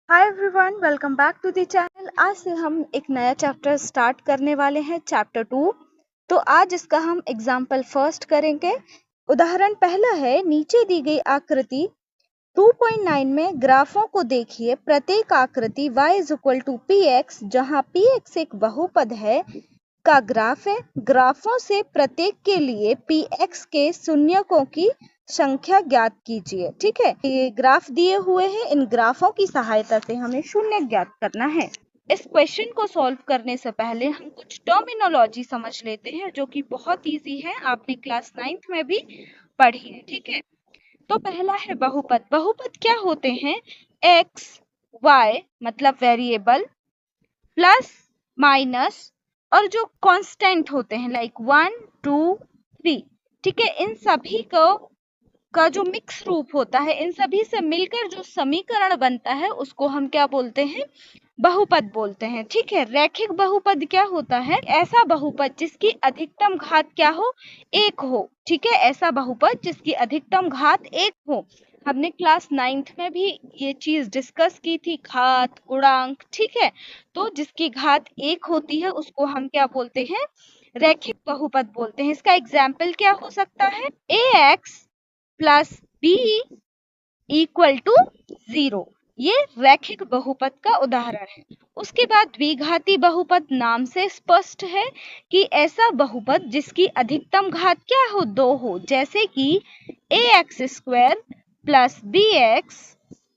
Hi everyone, welcome back to the channel. आज से हम एक नया चैप्टर स्टार्ट करने वाले हैं, चैप्टर 2। तो आज इसका हम एग्जाम्पल फर्स्ट करेंगे। उदाहरण पहला है, नीचे दी गई आकृति 2.9 में ग्राफों को देखिए। प्रत्येक आकृति y is equal to px, जहाँ px एक बहुपद है, का ग्राफ है। ग्राफों से प्रत्येक के लिए px के शून्यकों की संख्या ज्ञात कीजिए। ठीक है, ये ग्राफ दिए हुए हैं, इन ग्राफों की सहायता से हमें शून्य ज्ञात करना है। इस क्वेश्चन को सॉल्व करने से पहले हम कुछ टर्मिनोलॉजी समझ लेते हैं, जो कि बहुत इजी है, आपने क्लास 9th में भी पढ़ी है। ठीक है, तो पहला है बहुपद। बहुपद क्या होते हैं? x y मतलब वेरिएबल, प्लस माइनस और जो कांस्टेंट होते हैं लाइक 1 2 3। ठीक है, इन सभी का जो मिक्स रूप होता है, इन सभी से मिलकर जो समीकरण बनता है उसको हम क्या बोलते हैं? बहुपद बोलते हैं। ठीक है, रैखिक बहुपद क्या होता है? ऐसा बहुपद जिसकी अधिकतम घात क्या हो? 1 हो। ठीक है, ऐसा बहुपद जिसकी अधिकतम घात 1 हो। हमने क्लास 9th में भी ये चीज डिस्कस की थी, घात गुणांक। ठीक है, तो जिसकी घात 1 होती है उसको हम क्या बोलते हैं? रैखिक बहुपद बोलते हैं। इसका एग्जाम्पल क्या हो सकता है? ax plus b equal to 0। ये रैखिक बहुपद का उदाहरण है। उसके बाद द्विघाती बहुपद नाम से स्पष्ट है कि ऐसा बहुपद जिसकी अधिकतम घात क्या हो? 2 हो, जैसे कि ax square plus bx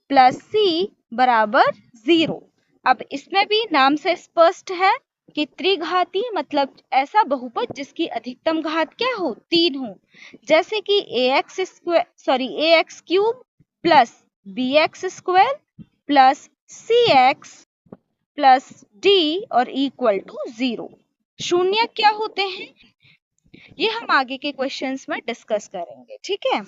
plus c बराबर 0। अब इसमें भी नाम से स्पष्ट है कि त्रिघाती मतलब ऐसा बहुपद जिसकी अधिकतम घात क्या हो? 3 हो, जैसे कि ax cube plus bx square plus cx plus d और इक्वल टू 0। शून्य क्या होते हैं, ये हम आगे के क्वेश्चंस में डिस्कस करेंगे। ठीक है,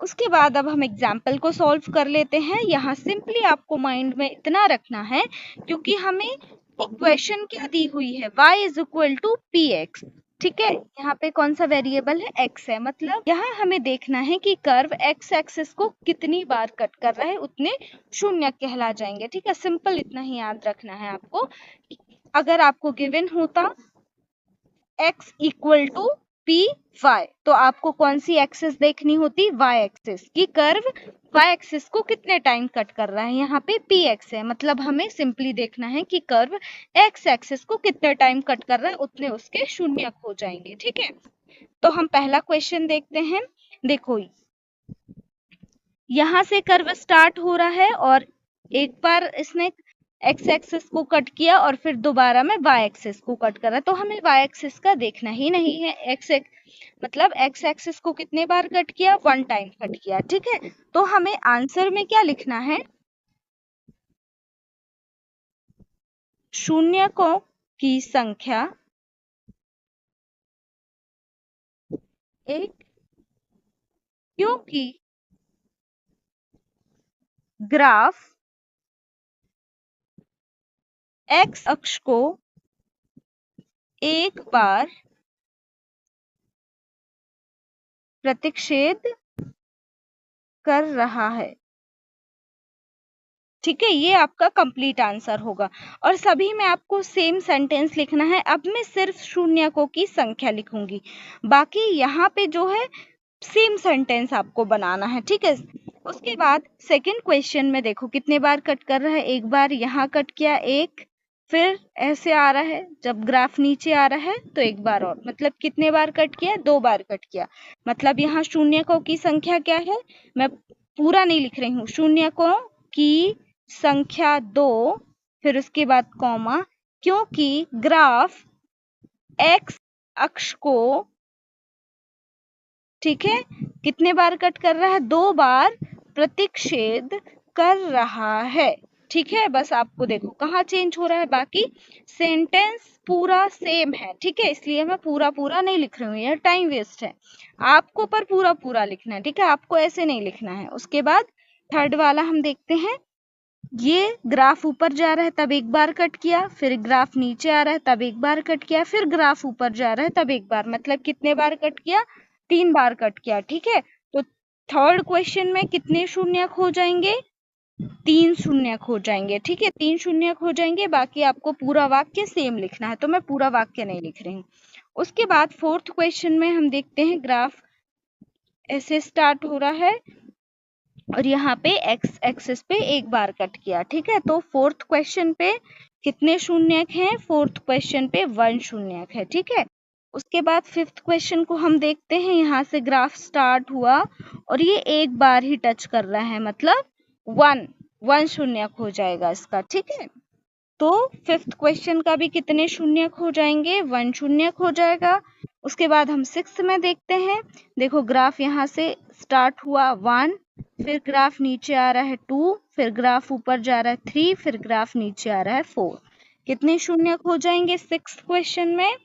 उसके बाद अब हम एग्जाम्पल को सॉल्व कर लेते हैं। यहाँ सिंपली आपको माइंड में इतना रखना है, क्योंकि हमें इक्वेशन क्या दी हुई है? y is equal to px। ठीक है, यहाँ पे कौन सा वेरिएबल है? x है। मतलब यहाँ हमें देखना है कि कर्व x एक्सिस को कितनी बार कट कर रहा है, उतने शून्य कहला जाएंगे। ठीक है, सिंपल इतना ही याद रखना है आपको। अगर आपको गिवन होता x equal to p y, तो आपको कौन सी एक्सिस देखनी होती? y एक्सिस की। कर्व y एक्सिस को कितने टाइम कट कर रहा है? यहाँ पे px है, मतलब हमें सिंपली देखना है कि कर्व x एक्सिस को कितने टाइम कट कर रहा है, उतने उसके शून्य हो जाएंगे। ठीक है, तो हम पहला क्वेश्चन देखते हैं। देखो, यहाँ से कर्व स्टार्ट हो रहा है और एक बार इसने x एक्सिस को कट किया और फिर दोबारा में y एक्सिस को कट कर रहा है, तो हमें y एक्सिस का देखना ही नहीं है। मतलब x एक्सिस को कितने बार कट किया? 1 टाइम कट किया। ठीक है, तो हमें आंसर में क्या लिखना है? शून्यकों की संख्या 1, क्योंकि ग्राफ x अक्ष को एक बार प्रतिच्छेद कर रहा है। ठीक है, ये आपका कंप्लीट आंसर होगा। और सभी में आपको सेम सेंटेंस लिखना है। अब मैं सिर्फ शून्यकों की संख्या लिखूंगी, बाकी यहाँ पे जो है सेम सेंटेंस आपको बनाना है। ठीक है, उसके बाद सेकंड क्वेश्चन में देखो कितने बार कट कर रहा है। एक बार यहाँ कट किया, एक, फिर ऐसे आ रहा है, जब ग्राफ नीचे आ रहा है तो एक बार और, मतलब कितने बार कट किया? 2 बार कट किया। मतलब यहाँ शून्यकों की संख्या क्या है? मैं पूरा नहीं लिख रही हूँ। शून्यकों की संख्या 2, फिर उसके बाद कॉमा, क्योंकि ग्राफ x अक्ष को, ठीक है, कितने बार कट कर रहा है? 2 बार प्रतिच्छेद कर रहा है। ठीक है, बस आपको देखो कहाँ चेंज हो रहा है, बाकी सेंटेंस पूरा सेम है। ठीक है, इसलिए मैं पूरा नहीं लिख रही हूँ, ये टाइम वेस्ट है। आपको पर पूरा लिखना है। ठीक है, आपको ऐसे नहीं लिखना है। उसके बाद थर्ड वाला हम देखते हैं। ये ग्राफ ऊपर जा रहा है तब एक बार कट किया, फिर ग्राफ नीचे आ रहा है तब एक बार कट किया, फिर ग्राफ ऊपर जा रहा है तब एक बार, मतलब कितने बार कट किया? 3 बार कट किया। ठीक है, तो थर्ड क्वेश्चन में कितने शून्यक हो जाएंगे? 3 शून्यक हो जाएंगे। ठीक है, 3 शून्यक हो जाएंगे, बाकी आपको पूरा वाक्य सेम लिखना है, तो मैं पूरा वाक्य नहीं लिख रही हूँ। उसके बाद 4th क्वेश्चन में हम देखते हैं ग्राफ ऐसे स्टार्ट हो रहा है और यहाँ पे एक्स एक्सिस पे एक बार कट किया। ठीक है, तो 4th क्वेश्चन पे कितने शून्यक हैं? 4th क्वेश्चन पे 1 शून्यक है। ठीक है, उसके बाद 5th क्वेश्चन को हम देखते हैं। यहाँ से ग्राफ स्टार्ट हुआ और ये एक बार ही टच कर रहा है, मतलब 1 शून्यक हो जाएगा इसका। ठीक है, तो 5th क्वेश्चन का भी कितने शून्यक हो जाएंगे? 1 शून्यक हो जाएगा। उसके बाद हम 6th में देखते हैं। देखो ग्राफ यहाँ से स्टार्ट हुआ 1, फिर ग्राफ नीचे आ रहा है 2, फिर ग्राफ ऊपर जा रहा है 3, फिर ग्राफ नीचे आ रहा है 4। कितने शून्यक हो जाएंगे 6th क्वेश्चन में?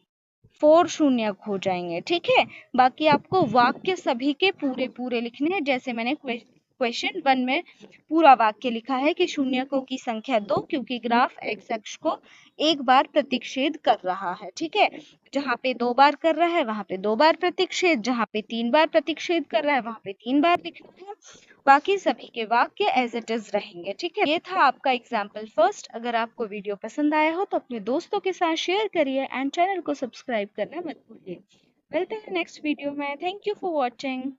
4 शून्यक हो जाएंगे। ठीक है, बाकी आपको वाक्य सभी के पूरे पूरे लिखने हैं, जैसे मैंने क्वेश्चन 1 में पूरा वाक्य लिखा है कि शून्यकों की संख्या 2, क्योंकि ग्राफ एक्स अक्ष को एक बार प्रतिच्छेद कर रहा है। ठीक है, जहाँ पे 2 बार कर रहा है वहां पे 2 बार प्रतिच्छेद, जहाँ पे 3 बार प्रतिच्छेद कर रहा है वहां पे 3 बार लिखना है। बाकी सभी के वाक्य एज इट इज रहेंगे। ठीक है, ये था आपका एग्जाम्पल फर्स्ट। अगर आपको वीडियो पसंद आया हो तो अपने दोस्तों के साथ शेयर करिए एंड चैनल को सब्सक्राइब करना मत भूलिए। मिलते हैं नेक्स्ट वीडियो में। Thank you for watching.